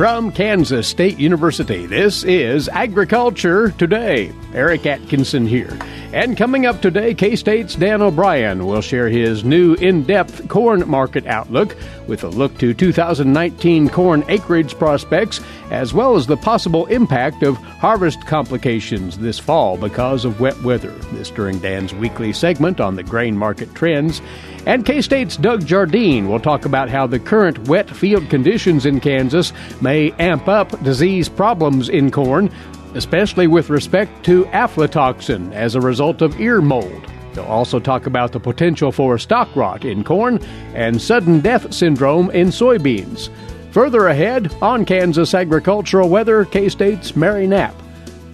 From Kansas State University, this is Agriculture Today. Eric Atkinson here. And coming up today, K-State's Dan O'Brien will share his new in-depth corn market outlook with a look to 2019 corn acreage prospects, as well as the possible impact of harvest complications this fall because of wet weather. This during Dan's weekly segment on the grain market trends. And K-State's Doug Jardine will talk about how the current wet field conditions in Kansas may amp up disease problems in corn, especially with respect to aflatoxin as a result of ear mold. He'll also talk about the potential for stalk rot in corn and sudden death syndrome in soybeans. Further ahead, on Kansas agricultural weather, K-State's Mary Knapp,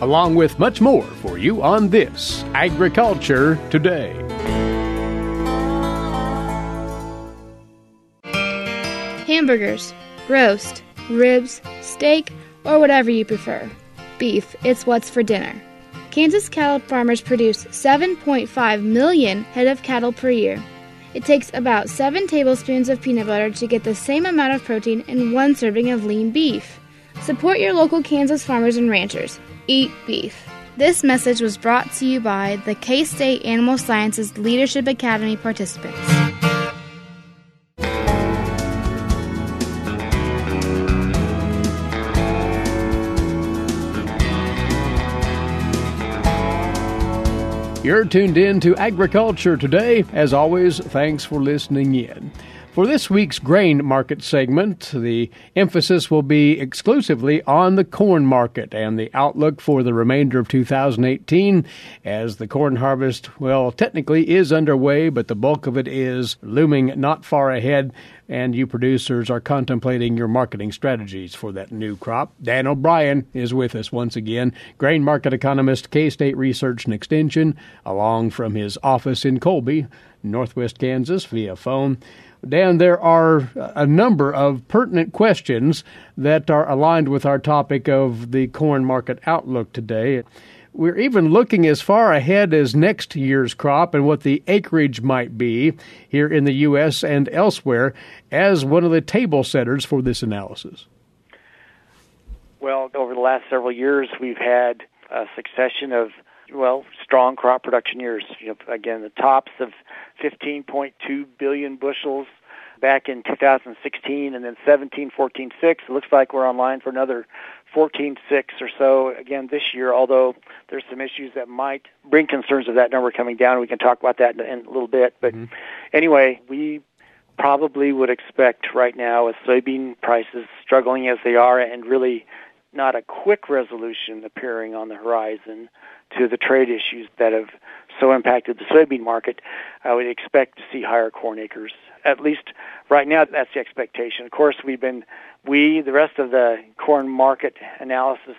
along with much more for you on this Agriculture Today. Hamburgers, roast, ribs, steak, or whatever you prefer. Beef, it's what's for dinner. Kansas cattle farmers produce 7.5 million head of cattle per year. It takes about 7 tablespoons of peanut butter to get the same amount of protein in 1 serving of lean beef. Support your local Kansas farmers and ranchers. Eat beef. This message was brought to you by the K-State Animal Sciences Leadership Academy participants. You're tuned in to Agriculture Today. As always, thanks for listening in. For this week's grain market segment, the emphasis will be exclusively on the corn market and the outlook for the remainder of 2018 as the corn harvest, well, technically is underway, but the bulk of it is looming not far ahead, and you producers are contemplating your marketing strategies for that new crop. Dan O'Brien is with us once again, grain market economist, K-State Research and Extension, along from his office in Colby, Northwest Kansas, via phone. Dan, there are a number of pertinent questions that are aligned with our topic of the corn market outlook today. We're even looking as far ahead as next year's crop and what the acreage might be here in the U.S. and elsewhere as one of the table setters for this analysis. Well, over the last several years, we've had a succession of, strong crop production years. Again, the tops of 15.2 billion bushels back in 2016, and then 17, 14, 6. It looks like we're on line for another 14, 6 or so again this year, although there's some issues that might bring concerns of that number coming down. We can talk about that in a little bit. But anyway, we probably would expect right now, with soybean prices struggling as they are and really not a quick resolution appearing on the horizon to the trade issues that have so impacted the soybean market, I would expect to see higher corn acres. At least right now, that's the expectation. Of course, the rest of the corn market analysis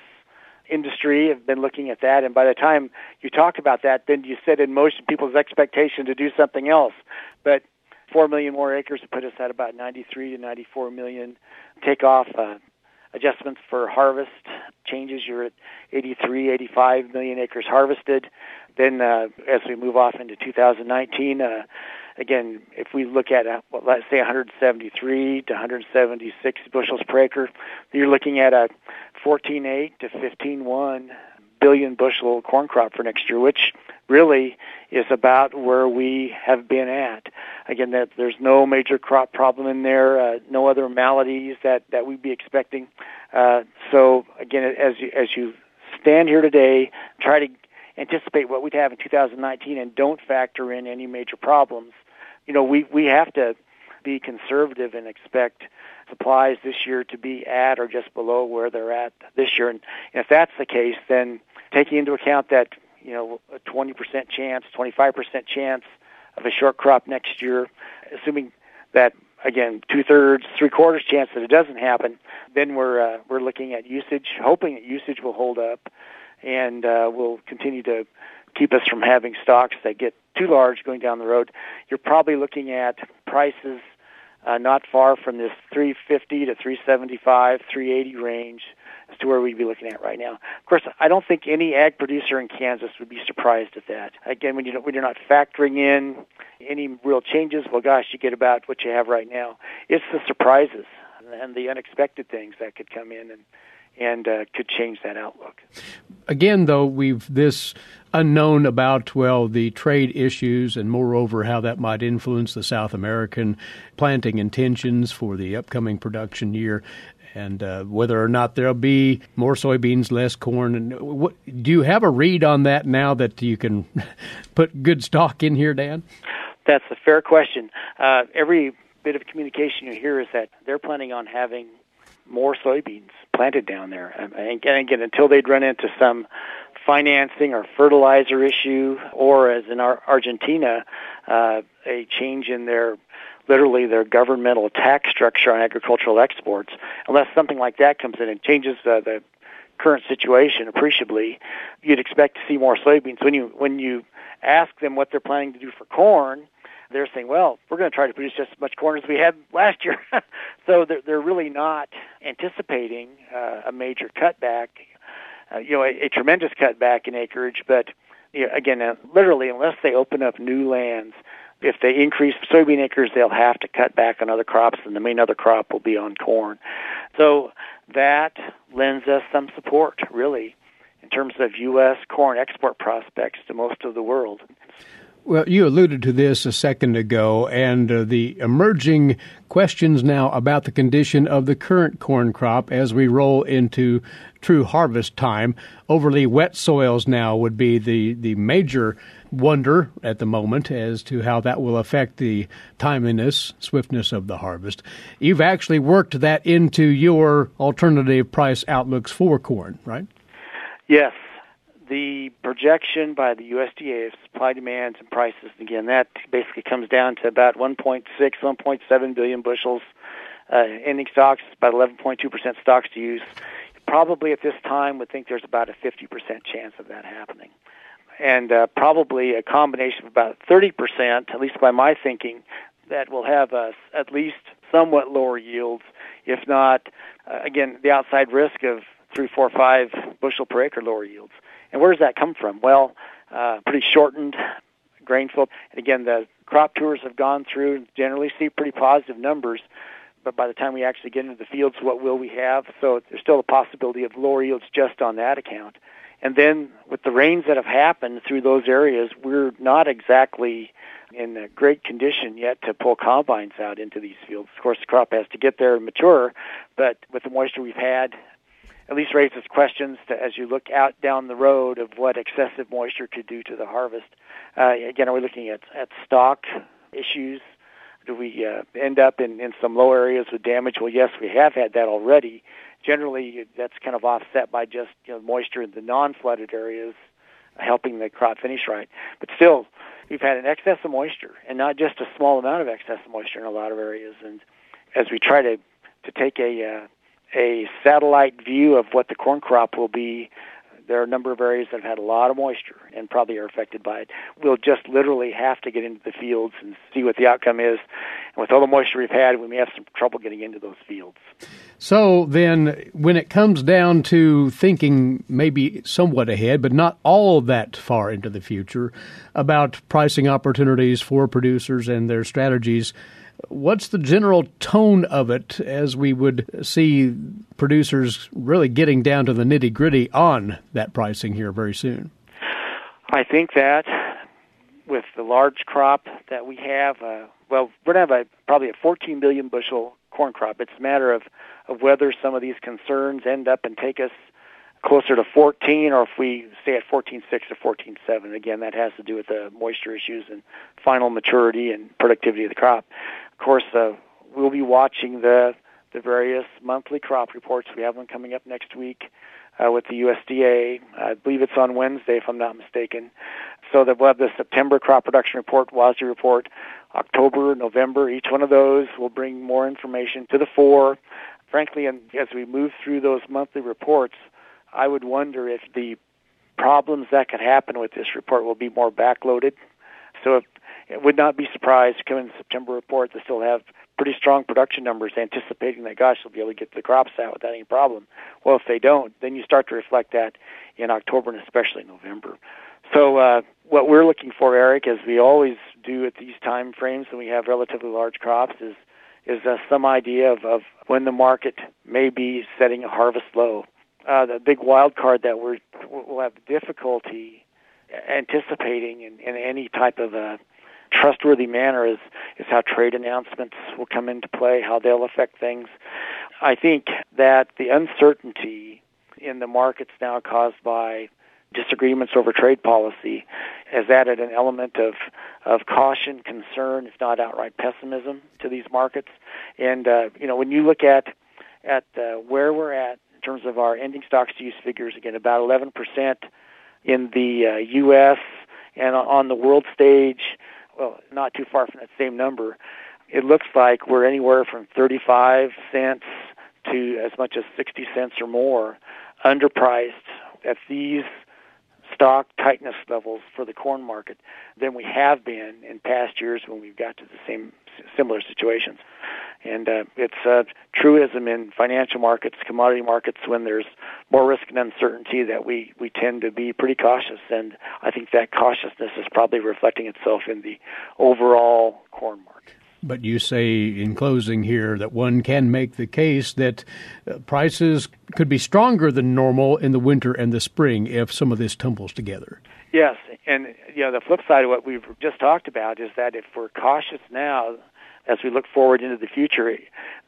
industry have been looking at that, and by the time you talk about that, then you set in motion people's expectation to do something else. But 4 million more acres would put us at about 93 to 94 million. Take off adjustments for harvest changes, you're at 83, 85 million acres harvested. Then as we move off into 2019, again, if we look at, let's say 173 to 176 bushels per acre, you're looking at a 14.8 to 15.1 billion bushel corn crop for next year, which really is about where we have been at. Again, that there's no major crop problem in there, no other maladies that we'd be expecting. So again, as you stand here today, try to anticipate what we'd have in 2019 and don't factor in any major problems. We have to be conservative and expect supplies this year to be at or just below where they're at this year. And if that's the case, then taking into account that, a 20% chance, 25% chance of a short crop next year, assuming that, again, 2/3, 3/4 chance that it doesn't happen, then we're looking at usage, hoping that usage will hold up and will continue to keep us from having stocks that get too large going down the road. You're probably looking at prices not far from this 350 to 375, 380 range as to where we'd be looking at right now. Of course, I don't think any ag producer in Kansas would be surprised at that. Again, when you're not factoring in any real changes, well, gosh, you get about what you have right now. It's the surprises and the unexpected things that could come in and could change that outlook. Again, though, we've this unknown about, well, the trade issues and moreover how that might influence the South American planting intentions for the upcoming production year, and whether or not there'll be more soybeans, less corn. And do you have a read on that now that you can put good stock in here, Dan? That's a fair question. Every bit of communication you hear is that they're planning on having more soybeans planted down there. And again, until they'd run into some financing or fertilizer issue, or as in Argentina, a change in their governmental tax structure on agricultural exports, unless something like that comes in and changes the current situation appreciably, you'd expect to see more soybeans. When you ask them what they're planning to do for corn, they're saying, well, we're going to try to produce just as much corn as we had last year. So they're really not anticipating a major cutback, a tremendous cutback in acreage. But again, literally, unless they open up new lands, if they increase soybean acres, they'll have to cut back on other crops, and the main other crop will be on corn. So that lends us some support, really, in terms of U.S. corn export prospects to most of the world. Well, you alluded to this a second ago, and the emerging questions now about the condition of the current corn crop as we roll into true harvest time. Overly wet soils now would be the major wonder at the moment as to how that will affect the timeliness, swiftness of the harvest. You've actually worked that into your alternative price outlooks for corn, right? Yes. The projection by the USDA of supply, demands, and prices, again, that basically comes down to about 1.6, 1.7 billion bushels ending stocks, about 11.2% stocks to use. Probably at this time would think there's about a 50% chance of that happening. And probably a combination of about 30%, at least by my thinking, that will have at least somewhat lower yields, if not, again, the outside risk of 3, 4, 5 bushel per acre lower yields. And where does that come from? Well, pretty shortened grain field. And again, the crop tours have gone through and generally see pretty positive numbers. But by the time we actually get into the fields, what will we have? So there's still a possibility of lower yields just on that account. And then with the rains that have happened through those areas, we're not exactly in a great condition yet to pull combines out into these fields. Of course, the crop has to get there and mature, but with the moisture we've had, at least raises questions as you look out down the road of what excessive moisture could do to the harvest. Again, are we looking at stock issues? Do we end up in some low areas with damage? Well, yes, we have had that already. Generally, that's kind of offset by just moisture in the non-flooded areas helping the crop finish right. But still, we've had an excess of moisture, and not just a small amount of excess of moisture in a lot of areas. And as we try to take a satellite view of what the corn crop will be, there are a number of areas that have had a lot of moisture and probably are affected by it. We'll just literally have to get into the fields and see what the outcome is. And with all the moisture we've had, we may have some trouble getting into those fields. So then when it comes down to thinking maybe somewhat ahead, but not all that far into the future, about pricing opportunities for producers and their strategies, what's the general tone of it as we would see producers really getting down to the nitty-gritty on that pricing here very soon? I think that with the large crop that we have, we're going to have probably a 14 billion bushel corn crop. It's a matter of whether some of these concerns end up and take us closer to 14, or if we stay at 14.6 or 14.7. Again, that has to do with the moisture issues and final maturity and productivity of the crop. Of course, we'll be watching the various monthly crop reports. We have one coming up next week with the USDA. I believe it's on Wednesday, if I'm not mistaken. So that we'll have the September crop production report, WASDE report, October, November. Each one of those will bring more information to the fore. Frankly, and as we move through those monthly reports, I would wonder if the problems that could happen with this report will be more backloaded. So it would not be surprised to come in the September report to still have pretty strong production numbers, anticipating that, gosh, they'll be able to get the crops out without any problem. Well, if they don't, then you start to reflect that in October and especially November. So what we're looking for, Eric, as we always do at these time frames when we have relatively large crops, is is some idea of when the market may be setting a harvest low. The big wild card that we'll have difficulty anticipating in any type of a trustworthy manner is how trade announcements will come into play, how they'll affect things. I think that the uncertainty in the markets now caused by disagreements over trade policy has added an element of caution, concern, if not outright pessimism to these markets. And, when you look at where we're at in terms of our ending stocks-to-use figures, again, about 11% in the U.S., and on the world stage, well, not too far from that same number, it looks like we're anywhere from 35 cents to as much as 60 cents or more underpriced at these stock tightness levels for the corn market than we have been in past years when we've got to the similar situations. And it's a truism in financial markets, commodity markets, when there's more risk and uncertainty that we tend to be pretty cautious. And I think that cautiousness is probably reflecting itself in the overall corn market. But you say in closing here that one can make the case that prices could be stronger than normal in the winter and the spring if some of this tumbles together. Yes, and the flip side of what we've just talked about is that if we're cautious now, as we look forward into the future,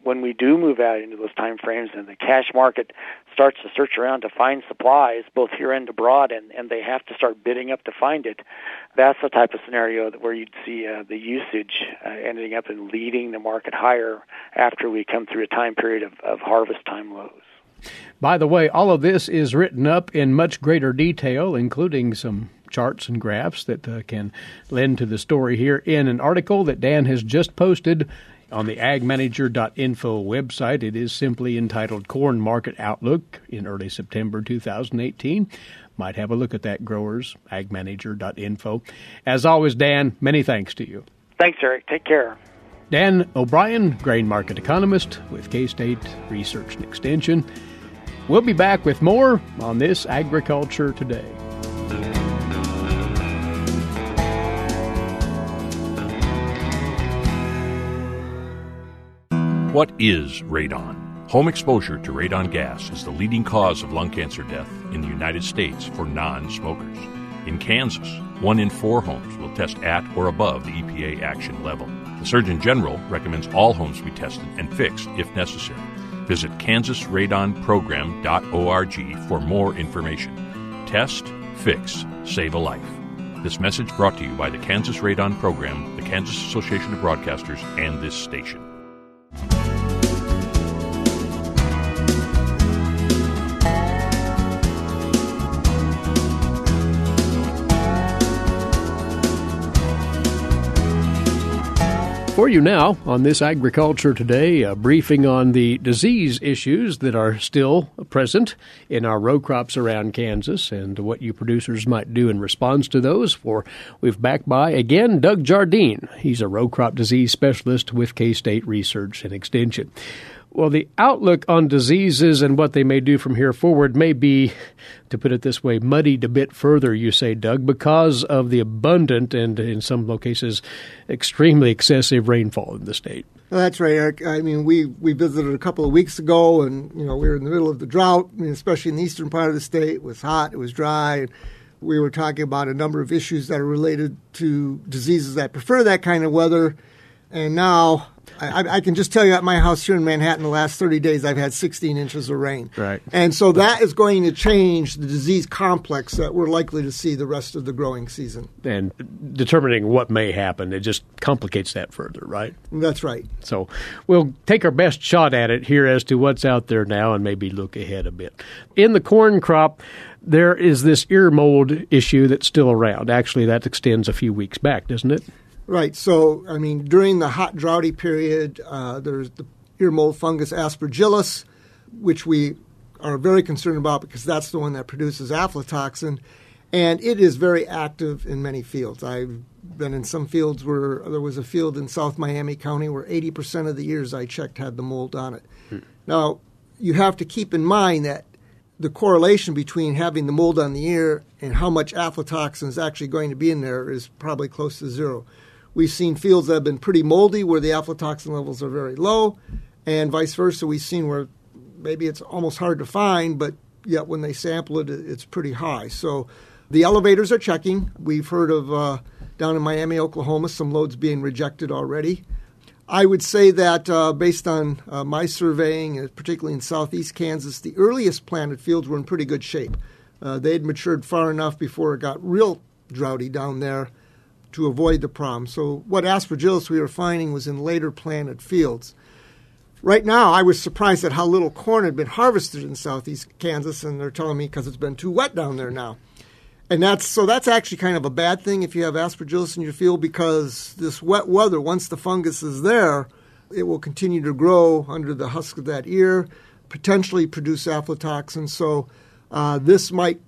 when we do move out into those time frames and the cash market starts to search around to find supplies, both here and abroad, and they have to start bidding up to find it, that's the type of scenario where you'd see the usage ending up and leading the market higher after we come through a time period of harvest time lows. By the way, all of this is written up in much greater detail, including some charts and graphs that can lend to the story here in an article that Dan has just posted on the agmanager.info website. It is simply entitled Corn Market Outlook in early September 2018. Might have a look at that, growers, agmanager.info. As always, Dan, many thanks to you. Thanks, Eric. Take care. Dan O'Brien, grain market economist with K-State Research and Extension. We'll be back with more on this Agriculture Today. What is radon? Home exposure to radon gas is the leading cause of lung cancer death in the United States for non-smokers. In Kansas, 1 in 4 homes will test at or above the EPA action level. The Surgeon General recommends all homes be tested and fixed if necessary. Visit kansasradonprogram.org for more information. Test, fix, save a life. This message brought to you by the Kansas Radon Program, the Kansas Association of Broadcasters, and this station. For you now, on this Agriculture Today, a briefing on the disease issues that are still present in our row crops around Kansas and what you producers might do in response to those. We've backed by, again, Doug Jardine. He's a row crop disease specialist with K-State Research and Extension. Well, the outlook on diseases and what they may do from here forward may be, to put it this way, muddied a bit further, you say, Doug, because of the abundant and, in some cases, extremely excessive rainfall in the state. Well, that's right, Eric. I mean, we visited a couple of weeks ago, and, we were in the middle of the drought, especially in the eastern part of the state. It was hot, it was dry, and we were talking about a number of issues that are related to diseases that prefer that kind of weather. And now I can just tell you at my house here in Manhattan, the last 30 days, I've had 16 inches of rain. Right. And so that is going to change the disease complex that we're likely to see the rest of the growing season. And determining what may happen, it just complicates that further, right? That's right. So we'll take our best shot at it here as to what's out there now and maybe look ahead a bit. In the corn crop, there is this ear mold issue that's still around. Actually, that extends a few weeks back, doesn't it? Right. So, during the hot, droughty period, there's the ear mold fungus aspergillus, which we are very concerned about because that's the one that produces aflatoxin, and it is very active in many fields. I've been in some fields where there was a field in South Miami County where 80% of the ears I checked had the mold on it. Now, you have to keep in mind that the correlation between having the mold on the ear and how much aflatoxin is actually going to be in there is probably close to zero. We've seen fields that have been pretty moldy where the aflatoxin levels are very low, and vice versa. We've seen where maybe it's almost hard to find, but yet when they sample it, it's pretty high. So the elevators are checking. We've heard of, down in Miami, Oklahoma, some loads being rejected already. I would say that based on my surveying, particularly in southeast Kansas, the earliest planted fields were in pretty good shape. They had matured far enough before it got real droughty down there to avoid the problem. So what aspergillus we were finding was in later planted fields. Right now, I was surprised at how little corn had been harvested in southeast Kansas, and they're telling me because it's been too wet down there now. And that's actually kind of a bad thing if you have aspergillus in your field, because this wet weather, once the fungus is there, it will continue to grow under the husk of that ear, potentially produce aflatoxin. So this might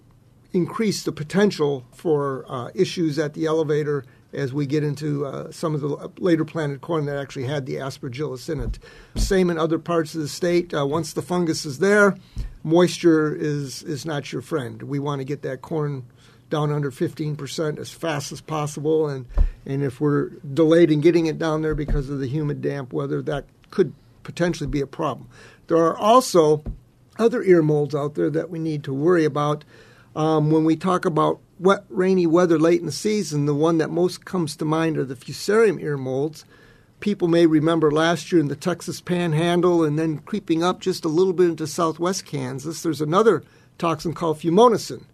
increase the potential for issues at the elevator as we get into some of the later planted corn that actually had the aspergillus in it. Same in other parts of the state. Once the fungus is there, moisture is not your friend. We want to get that corn down under 15% as fast as possible, and if we're delayed in getting it down there because of the humid, damp weather, that could potentially be a problem. There are also other ear molds out there that we need to worry about. When we talk about wet, rainy weather late in the season, the one that most comes to mind are the fusarium ear molds. People may remember last year in the Texas Panhandle and then creeping up just a little bit into southwest Kansas, there's another toxin called fumonisin.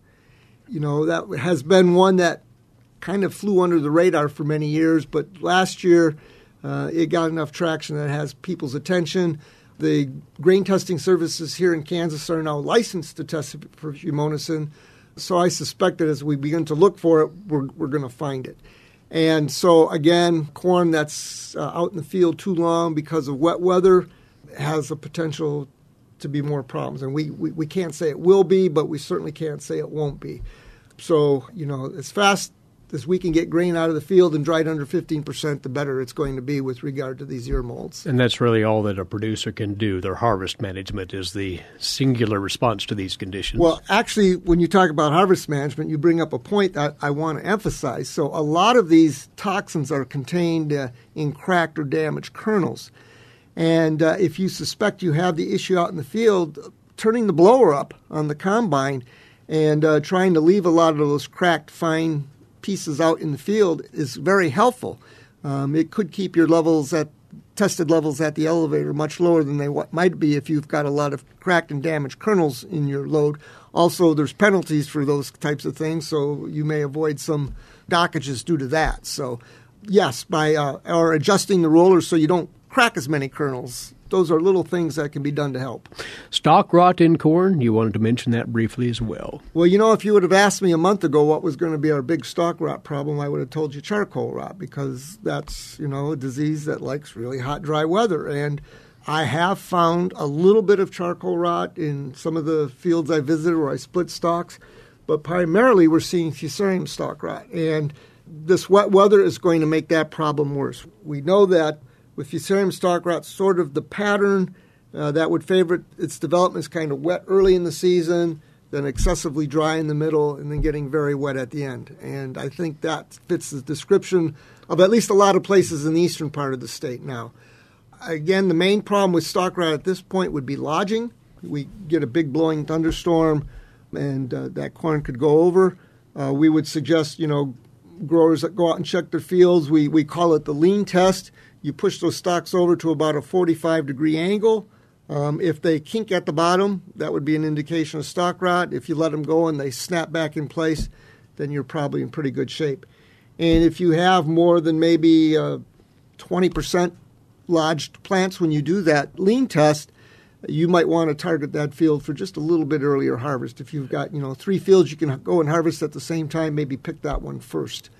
You know, that has been one that kind of flew under the radar for many years, but last year it got enough traction that it has people's attention. The grain testing services here in Kansas are now licensed to test for fumonisin, so I suspect that as we begin to look for it, we're going to find it. And so, again, corn that's out in the field too long because of wet weather has the potential to be more problems. And we can't say it will be, but we certainly can't say it won't be. So, you know, as fast as we can get grain out of the field and dried under 15%, the better it's going to be with regard to these ear molds. And that's really all that a producer can do. Their harvest management is the singular response to these conditions. Well, actually, when you talk about harvest management, you bring up a point that I want to emphasize. So a lot of these toxins are contained in cracked or damaged kernels. And if you suspect you have the issue out in the field, turning the blower up on the combine and trying to leave a lot of those cracked, fine pieces out in the field is very helpful. It could keep your tested levels at the elevator much lower than they might be if you've got a lot of cracked and damaged kernels in your load. Also, there's penalties for those types of things, so you may avoid some dockages due to that. So, yes, by or adjusting the roller so you don't crack as many kernels. Those are little things that can be done to help. Stalk rot in corn, you wanted to mention that briefly as well. Well, you know, if you would have asked me a month ago what was going to be our big stalk rot problem, I would have told you charcoal rot, because that's, you know, a disease that likes really hot, dry weather. And I have found a little bit of charcoal rot in some of the fields I visited where I split stalks, but primarily we're seeing fusarium stalk rot. And this wet weather is going to make that problem worse. We know that with fusarium stalk rot, sort of the pattern that would favor its development is kind of wet early in the season, then excessively dry in the middle, and then getting very wet at the end. And I think that fits the description of at least a lot of places in the eastern part of the state now. Again, the main problem with stalk rot at this point would be lodging. We get a big blowing thunderstorm, and that corn could go over. We would suggest, you know, growers that go out and check their fields. We call it the lean test. You push those stalks over to about a 45-degree angle. If they kink at the bottom, that would be an indication of stalk rot. If you let them go and they snap back in place, then you're probably in pretty good shape. And if you have more than maybe 20% lodged plants when you do that lean test, you might want to target that field for just a little bit earlier harvest. If you've got, 3 fields you can go and harvest at the same time, maybe pick that one first.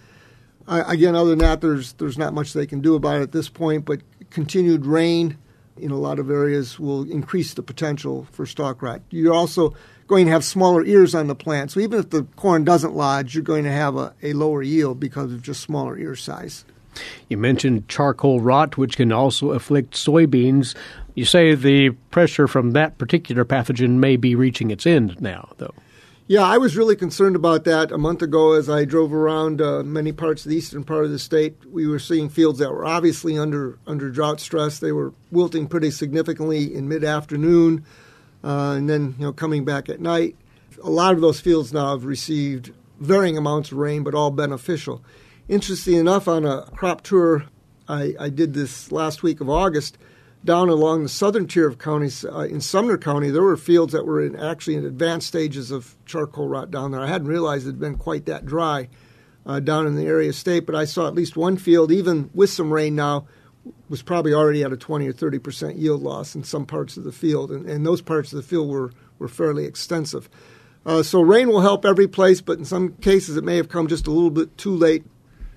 Again, other than that, there's not much they can do about it at this point, but continued rain in a lot of areas will increase the potential for stalk rot. You're also going to have smaller ears on the plant, so even if the corn doesn't lodge, you're going to have a lower yield because of just smaller ear size. You mentioned charcoal rot, which can also afflict soybeans. You say the pressure from that particular pathogen may be reaching its end now, though. Yeah, I was really concerned about that a month ago as I drove around many parts of the eastern part of the state. We were seeing fields that were obviously under drought stress. They were wilting pretty significantly in mid-afternoon and then coming back at night. A lot of those fields now have received varying amounts of rain, but all beneficial. Interestingly enough, on a crop tour I did this last week of August, down along the southern tier of counties, in Sumner County, there were fields that were actually in advanced stages of charcoal rot down there. I hadn't realized it had been quite that dry down in the area of state, but I saw at least one field, even with some rain now, was probably already at a 20 or 30% yield loss in some parts of the field, and those parts of the field were fairly extensive. So rain will help every place, but in some cases it may have come just a little bit too late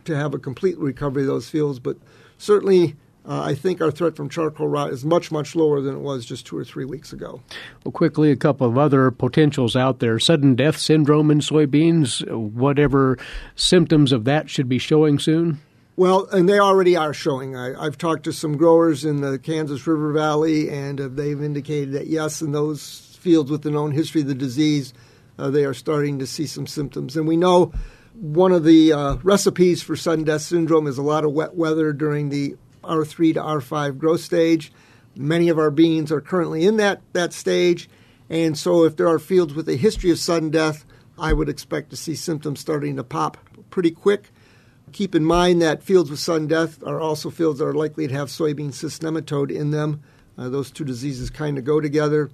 to have a complete recovery of those fields, but certainly I think our threat from charcoal rot is much, much lower than it was just 2 or 3 weeks ago. Well, quickly, a couple of other potentials out there. Sudden death syndrome in soybeans, whatever symptoms of that should be showing soon? Well, and they already are showing. I've talked to some growers in the Kansas River Valley, and they've indicated that, yes, in those fields with the known history of the disease, they are starting to see some symptoms. And we know one of the recipes for sudden death syndrome is a lot of wet weather during the R3 to R5 growth stage. Many of our beans are currently in that stage, and so if there are fields with a history of sudden death, I would expect to see symptoms starting to pop pretty quick. Keep in mind that fields with sudden death are also fields that are likely to have soybean cyst nematode in them. Those two diseases kind of go together.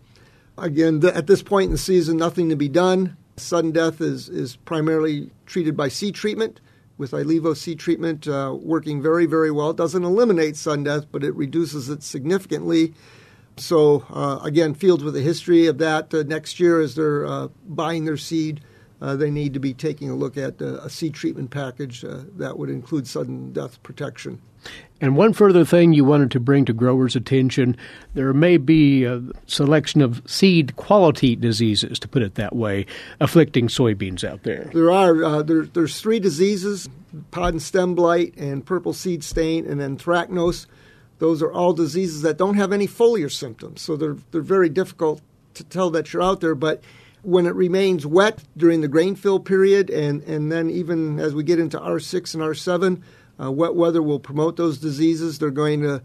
Again, at this point in the season, nothing to be done. Sudden death is primarily treated by seed treatment, with Ilevo seed treatment working very, very well. It doesn't eliminate sudden death, but it reduces it significantly. So, again, fields with a history of that next year as they're buying their seed, they need to be taking a look at a seed treatment package that would include sudden death protection. And one further thing you wanted to bring to growers' attention, there may be a selection of seed quality diseases, to put it that way, afflicting soybeans out there. There are. There's 3 diseases, pod and stem blight and purple seed stain and anthracnose. Those are all diseases that don't have any foliar symptoms, so they're very difficult to tell that you're out there. But when it remains wet during the grain fill period and then even as we get into R6 and R7, wet weather will promote those diseases. They're going to,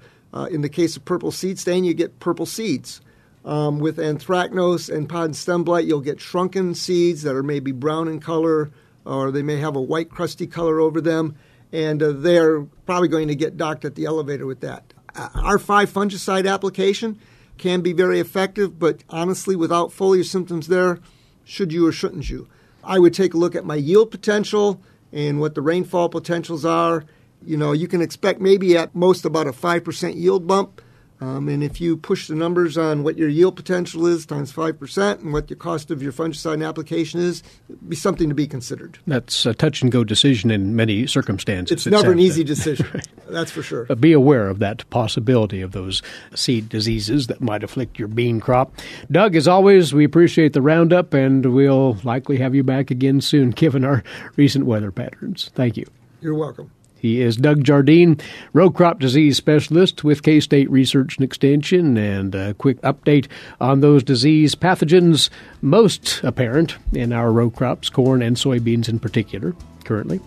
in the case of purple seed stain, you get purple seeds. With anthracnose and pod and stem blight, you'll get shrunken seeds that are maybe brown in color, or they may have a white crusty color over them, and they're probably going to get docked at the elevator with that. Our 5 fungicide application can be very effective, but honestly, without foliar symptoms there, should you or shouldn't you? I would take a look at my yield potential and what the rainfall potentials are. You can expect maybe at most about a 5% yield bump. And if you push the numbers on what your yield potential is times 5% and what the cost of your fungicide application is, it'd be something to be considered. That's a touch-and-go decision in many circumstances. It's never an easy decision. Right. That's for sure. But be aware of that possibility of those seed diseases that might afflict your bean crop. Doug, as always, we appreciate the roundup, and we'll likely have you back again soon, given our recent weather patterns. Thank you. You're welcome. He is Doug Jardine, row crop disease specialist with K-State Research and Extension, and a quick update on those disease pathogens most apparent in our row crops, corn and soybeans in particular, currently.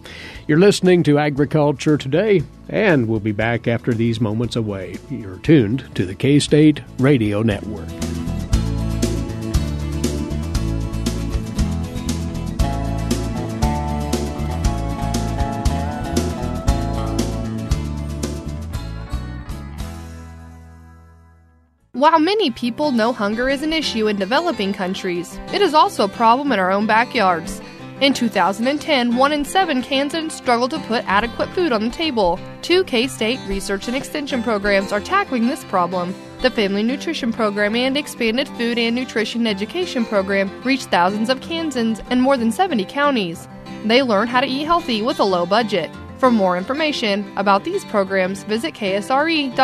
You're listening to Agriculture Today, and we'll be back after these moments away. You're tuned to the K-State Radio Network. While many people know hunger is an issue in developing countries, it is also a problem in our own backyards. In 2010, 1 in 7 Kansans struggled to put adequate food on the table. 2 K-State Research and Extension programs are tackling this problem. The Family Nutrition Program and Expanded Food and Nutrition Education Program reach thousands of Kansans in more than 70 counties. They learn how to eat healthy with a low budget. For more information about these programs, visit ksre.ksu.edu.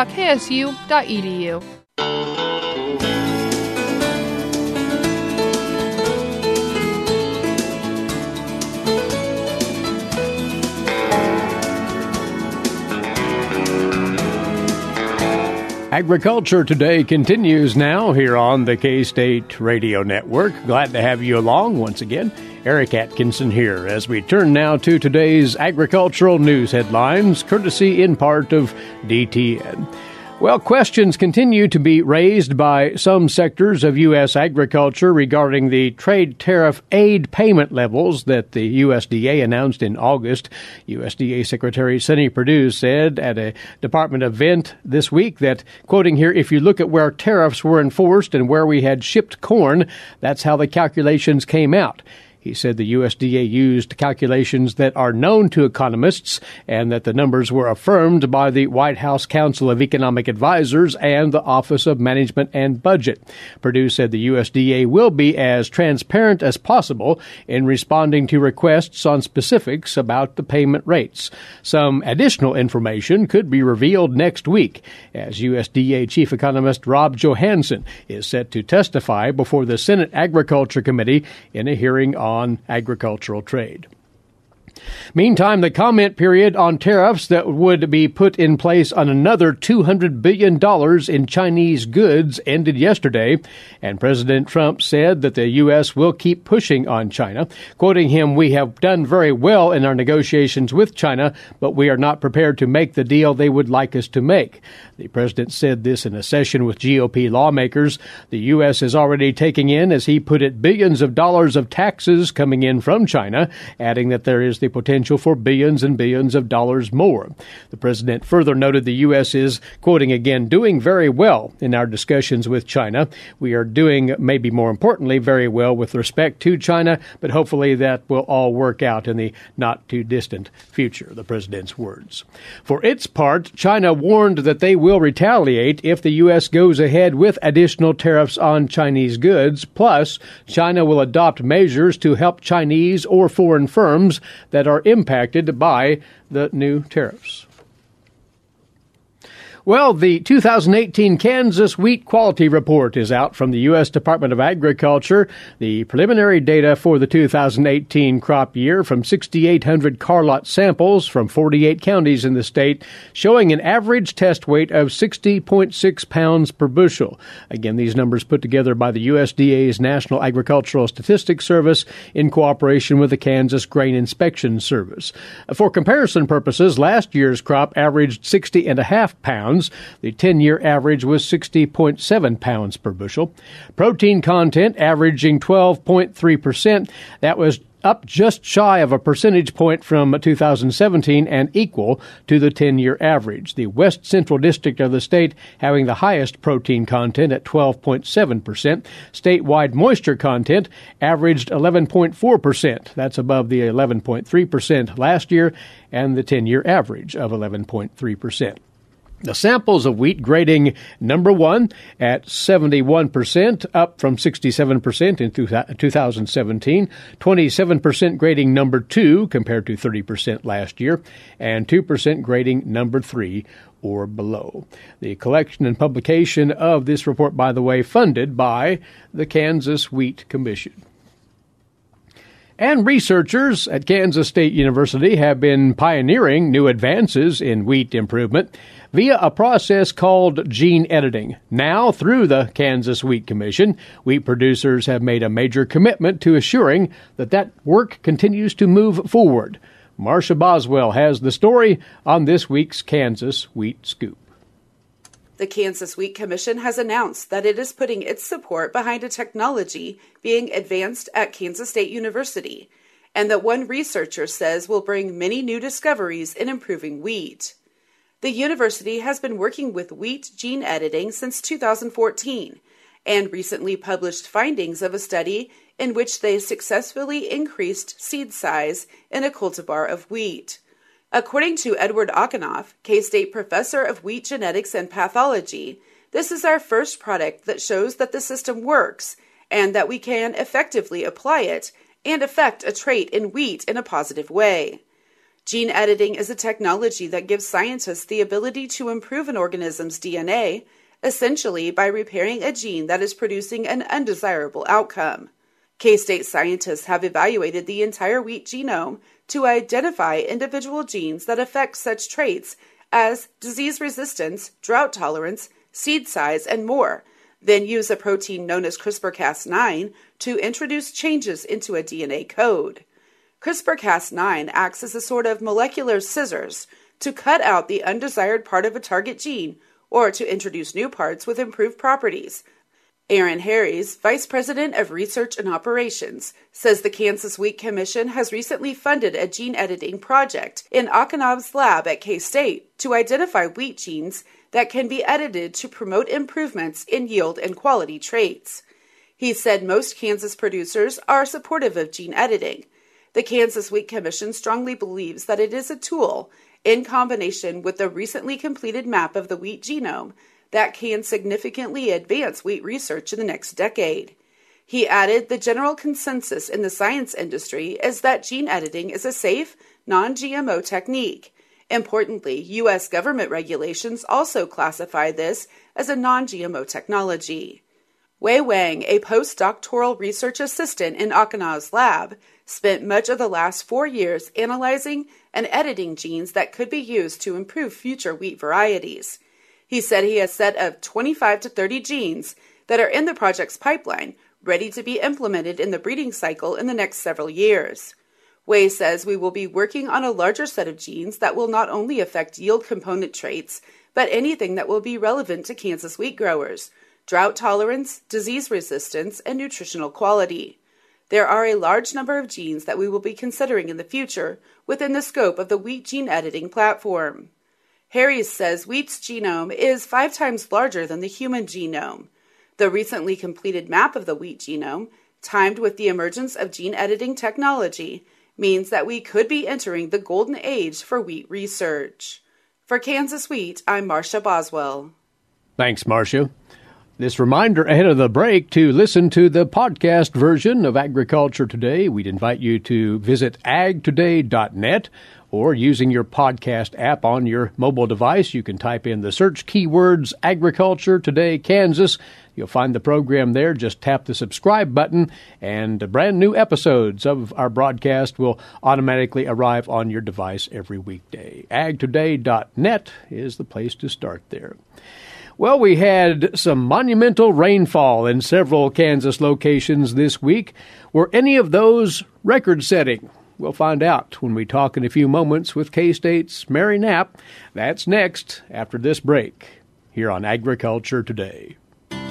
Agriculture Today continues now here on the K-State Radio Network. Glad to have you along once again. Eric Atkinson here as we turn now to today's agricultural news headlines, courtesy in part of DTN. Well, questions continue to be raised by some sectors of U.S. agriculture regarding the trade tariff aid payment levels that the USDA announced in August. USDA Secretary Sonny Perdue said at a department event this week that, quoting here, if you look at where tariffs were enforced and where we had shipped corn, that's how the calculations came out. He said the USDA used calculations that are known to economists and that the numbers were affirmed by the White House Council of Economic Advisors and the Office of Management and Budget. Perdue said the USDA will be as transparent as possible in responding to requests on specifics about the payment rates. Some additional information could be revealed next week, as USDA Chief Economist Rob Johansson is set to testify before the Senate Agriculture Committee in a hearing on agricultural trade. Meantime, the comment period on tariffs that would be put in place on another $200 billion in Chinese goods ended yesterday, and President Trump said that the U.S. will keep pushing on China. Quoting him, "We have done very well in our negotiations with China, but we are not prepared to make the deal they would like us to make." The president said this in a session with GOP lawmakers. The U.S. is already taking in, as he put it, billions of dollars of taxes coming in from China, adding that there is the potential for billions and billions of dollars more. The president further noted the U.S. is, quoting again, doing very well in our discussions with China. We are doing, maybe more importantly, very well with respect to China, but hopefully that will all work out in the not-too-distant future, the president's words. For its part, China warned that they will retaliate if the U.S. goes ahead with additional tariffs on Chinese goods. Plus, China will adopt measures to help Chinese or foreign firms that are impacted by the new tariffs. Well, the 2018 Kansas Wheat Quality Report is out from the U.S. Department of Agriculture. The preliminary data for the 2018 crop year from 6,800 car lot samples from 48 counties in the state, showing an average test weight of 60.6 pounds per bushel. Again, these numbers put together by the USDA's National Agricultural Statistics Service in cooperation with the Kansas Grain Inspection Service. For comparison purposes, last year's crop averaged 60.5 pounds. The 10-year average was 60.7 pounds per bushel. Protein content averaging 12.3%. That was up just shy of a percentage point from 2017 and equal to the 10-year average. The West Central District of the state having the highest protein content at 12.7%. Statewide moisture content averaged 11.4%. That's above the 11.3% last year and the 10-year average of 11.3%. The samples of wheat grading number 1 at 71%, up from 67% in 2017, 27% grading number 2 compared to 30% last year, and 2% grading number 3 or below. The collection and publication of this report, by the way, funded by the Kansas Wheat Commission. And researchers at Kansas State University have been pioneering new advances in wheat improvement via a process called gene editing. Now, through the Kansas Wheat Commission, wheat producers have made a major commitment to assuring that that work continues to move forward. Marcia Boswell has the story on this week's Kansas Wheat Scoop. The Kansas Wheat Commission has announced that it is putting its support behind a technology being advanced at Kansas State University, and that one researcher says will bring many new discoveries in improving wheat. The university has been working with wheat gene editing since 2014, and recently published findings of a study in which they successfully increased seed size in a cultivar of wheat. According to Edward Ockenoff, K-State professor of wheat genetics and pathology, this is our first product that shows that the system works and that we can effectively apply it and affect a trait in wheat in a positive way. Gene editing is a technology that gives scientists the ability to improve an organism's DNA, essentially by repairing a gene that is producing an undesirable outcome. K-State scientists have evaluated the entire wheat genome to identify individual genes that affect such traits as disease resistance, drought tolerance, seed size, and more, then use a protein known as CRISPR-Cas9 to introduce changes into a DNA code. CRISPR-Cas9 acts as a sort of molecular scissors to cut out the undesired part of a target gene or to introduce new parts with improved properties. Aaron Harries, Vice President of Research and Operations, says the Kansas Wheat Commission has recently funded a gene editing project in Akinav's lab at K-State to identify wheat genes that can be edited to promote improvements in yield and quality traits. He said most Kansas producers are supportive of gene editing. The Kansas Wheat Commission strongly believes that it is a tool, in combination with the recently completed map of the wheat genome, that can significantly advance wheat research in the next decade. He added the general consensus in the science industry is that gene editing is a safe, non-GMO technique. Importantly, U.S. government regulations also classify this as a non-GMO technology. Wei Wang, a postdoctoral research assistant in Akinav's lab, spent much of the last 4 years analyzing and editing genes that could be used to improve future wheat varieties. He said he has a set of 25 to 30 genes that are in the project's pipeline, ready to be implemented in the breeding cycle in the next several years. Wei says we will be working on a larger set of genes that will not only affect yield component traits, but anything that will be relevant to Kansas wheat growers: drought tolerance, disease resistance, and nutritional quality. There are a large number of genes that we will be considering in the future within the scope of the wheat gene editing platform. Harries says wheat's genome is 5 times larger than the human genome. The recently completed map of the wheat genome, timed with the emergence of gene editing technology, means that we could be entering the golden age for wheat research. For Kansas Wheat, I'm Marcia Boswell. Thanks, Marcia. This reminder ahead of the break to listen to the podcast version of Agriculture Today. We'd invite you to visit agtoday.net, or using your podcast app on your mobile device, you can type in the search keywords Agriculture Today Kansas. You'll find the program there. Just tap the subscribe button, and brand new episodes of our broadcast will automatically arrive on your device every weekday. agtoday.net is the place to start there. Well, we had some monumental rainfall in several Kansas locations this week. Were any of those record-setting? We'll find out when we talk in a few moments with K-State's Mary Knapp. That's next after this break here on Agriculture Today.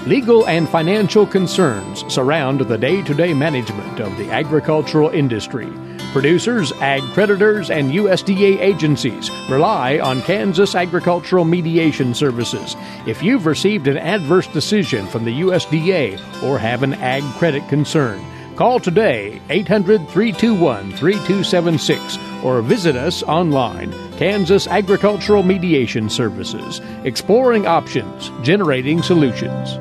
Legal and financial concerns surround the day-to-day management of the agricultural industry. Producers, ag creditors, and USDA agencies rely on Kansas Agricultural Mediation Services. If you've received an adverse decision from the USDA or have an ag credit concern, call today, 800-321-3276, or visit us online, Kansas Agricultural Mediation Services, exploring options, generating solutions.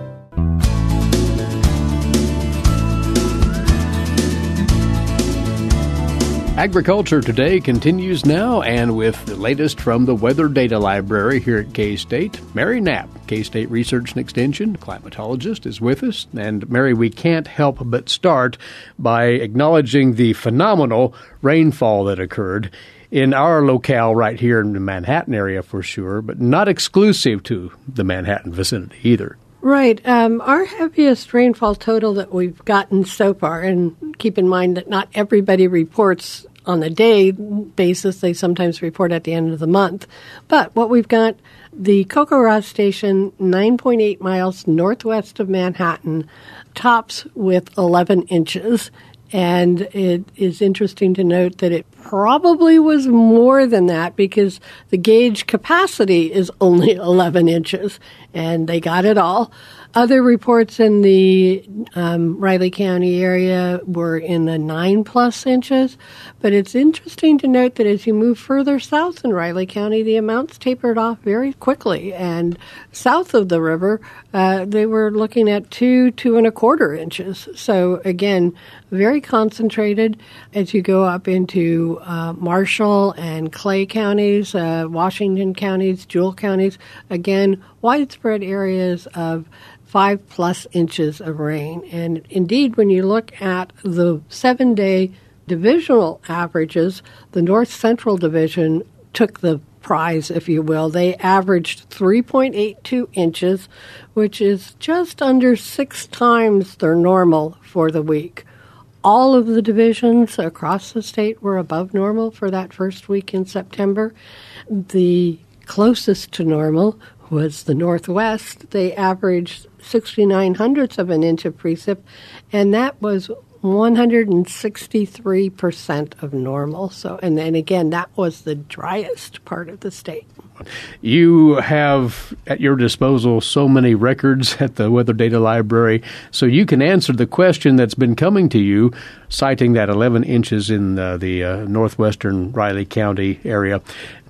Agriculture Today continues now, and with the latest from the Weather Data Library here at K-State, Mary Knapp, K-State Research and Extension climatologist, is with us. And Mary, we can't help but start by acknowledging the phenomenal rainfall that occurred in our locale right here in the Manhattan area for sure, but not exclusive to the Manhattan vicinity either. Right. Our heaviest rainfall total that we've gotten so far, and keep in mind that not everybody reports on a day basis. They sometimes report at the end of the month. But what we've got, the Kokorah Station, 9.8 miles northwest of Manhattan, tops with 11 inches. And it is interesting to note that it probably was more than that because the gauge capacity is only 11 inches, and they got it all. Other reports in the Riley County area were in the 9+ inches, but it's interesting to note that as you move further south in Riley County, the amounts tapered off very quickly. And south of the river, they were looking at 2.25 inches. So again, very concentrated as you go up into Marshall and Clay counties, Washington counties, Jewell counties. Again, widespread areas of 5+ inches of rain. And indeed, when you look at the 7-day divisional averages, the North Central Division took the prize, if you will. They averaged 3.82 inches, which is just under 6 times their normal for the week. All of the divisions across the state were above normal for that first week in September. The closest to normal was the Northwest. They averaged 69/100ths of an inch of precip, and that was 163% of normal. So, and then again, that was the driest part of the state. You have at your disposal so many records at the Weather Data Library, so you can answer the question that's been coming to you, citing that 11 inches in the northwestern Riley County area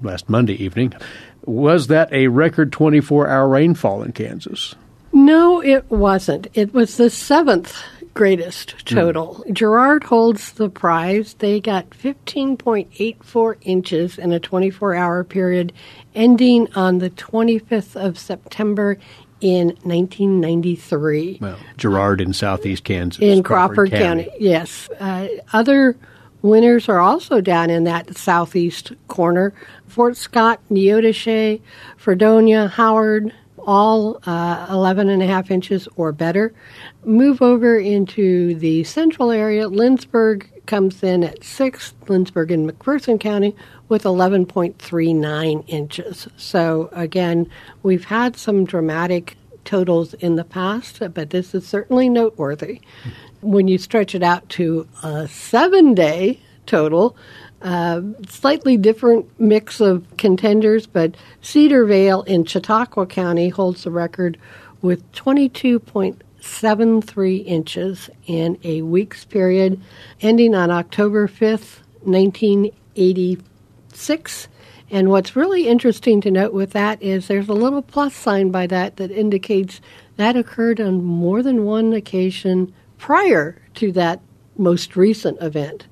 last Monday evening. Was that a record 24-hour rainfall in Kansas? No, it wasn't. It was the 7th greatest total. Girard holds the prize. They got 15.84 inches in a 24-hour period, ending on the 25th of September in 1993. Well, Girard in southeast Kansas. In Crawford County, yes. Other winners are also down in that southeast corner. Fort Scott, Neodesha, Fredonia, Howard, all 11.5 inches or better. Move over into the central area. Lindsborg comes in at 6th, Lindsborg in McPherson County, with 11.39 inches. So, again, we've had some dramatic totals in the past, but this is certainly noteworthy. When you stretch it out to a 7-day total, slightly different mix of contenders, but Cedar Vale in Chautauqua County holds the record with 22.73 inches in a week's period, ending on October 5th, 1986. And what's really interesting to note with that is there's a little plus sign by that indicates that occurred on more than one occasion prior to that most recent event.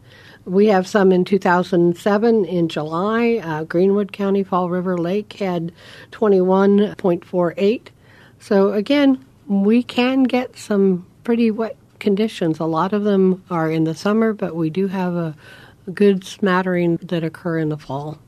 We have some in 2007 in July. Greenwood County, Fall River Lake had 21.48. So again, we can get some pretty wet conditions. A lot of them are in the summer, but we do have a good smattering that occur in the fall.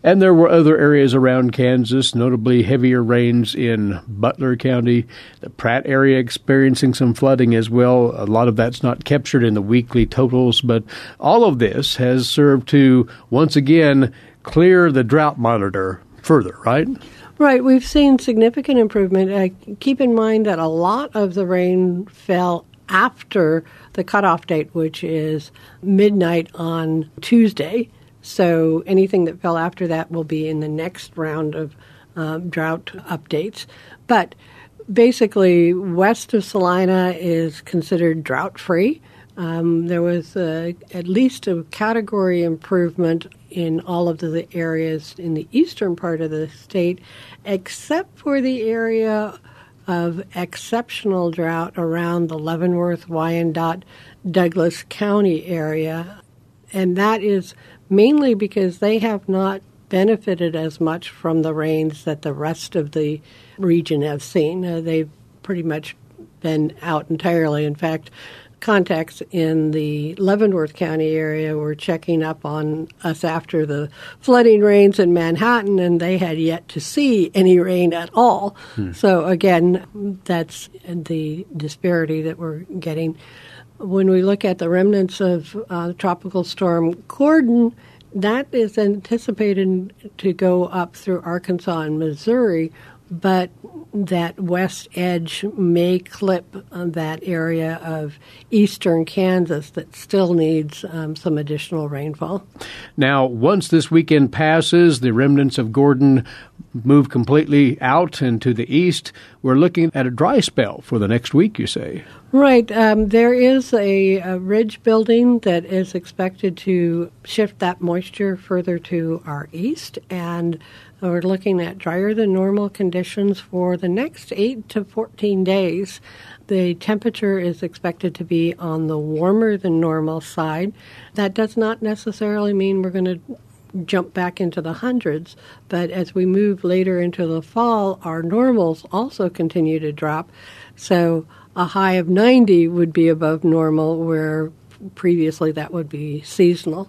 And there were other areas around Kansas, notably heavier rains in Butler County, the Pratt area experiencing some flooding as well. A lot of that's not captured in the weekly totals, but all of this has served to, once again, clear the drought monitor further, right? Right. We've seen significant improvement. Keep in mind that a lot of the rain fell after the cutoff date, which is midnight on Tuesday. So anything that fell after that will be in the next round of drought updates. But basically, west of Salina is considered drought-free. There was at least a category improvement in all of the areas in the eastern part of the state, except for the area of exceptional drought around the Leavenworth, Wyandotte, Douglas County area. And that is mainly because they have not benefited as much from the rains that the rest of the region have seen. They've pretty much been out entirely. In fact, contacts in the Leavenworth County area were checking up on us after the flooding rains in Manhattan, and they had yet to see any rain at all. So again, that's the disparity that we're getting. When we look at the remnants of Tropical Storm Gordon, that is anticipated to go up through Arkansas and Missouri, but that west edge may clip that area of eastern Kansas that still needs some additional rainfall. Now, once this weekend passes, the remnants of Gordon move completely out and to the east. We're looking at a dry spell for the next week, you say? Right. There is a ridge building that is expected to shift that moisture further to our east, and we're looking at drier than normal conditions for the next 8 to 14 days. The temperature is expected to be on the warmer than normal side. That does not necessarily mean we're going to jump back into the hundreds, but as we move later into the fall, our normals also continue to drop. So a high of 90 would be above normal, where previously that would be seasonal.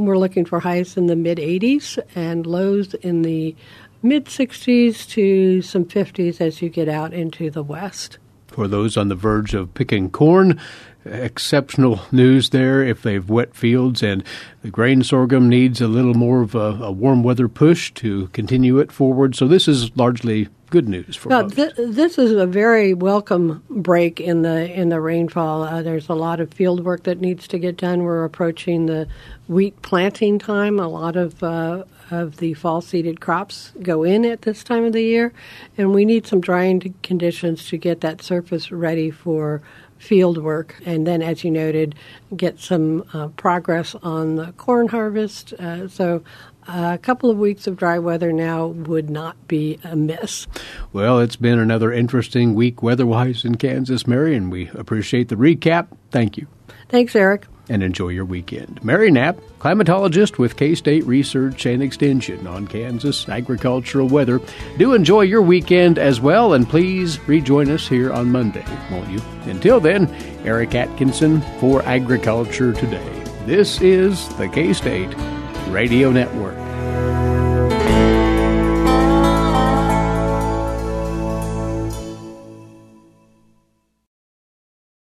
we're looking for highs in the mid-80s and lows in the mid-60s to some 50s as you get out into the west. For those on the verge of picking corn, exceptional news there if they've wet fields, and the grain sorghum needs a little more of a warm weather push to continue it forward. So this is largely good news for most. This is a very welcome break in the rainfall. There's a lot of field work that needs to get done. We're approaching the wheat planting time. A lot of the fall-seeded crops go in at this time of the year, and we need some drying conditions to get that surface ready for field work. And then, as you noted, get some progress on the corn harvest. So a couple of weeks of dry weather now would not be amiss. Well, it's been another interesting week weather-wise in Kansas, Mary, and we appreciate the recap. Thank you. Thanks, Eric. And enjoy your weekend. Mary Knapp, climatologist with K-State Research and Extension on Kansas agricultural weather. Do enjoy your weekend as well, and please rejoin us here on Monday, won't you? Until then, Eric Atkinson for Agriculture Today. This is the K-State Radio Network.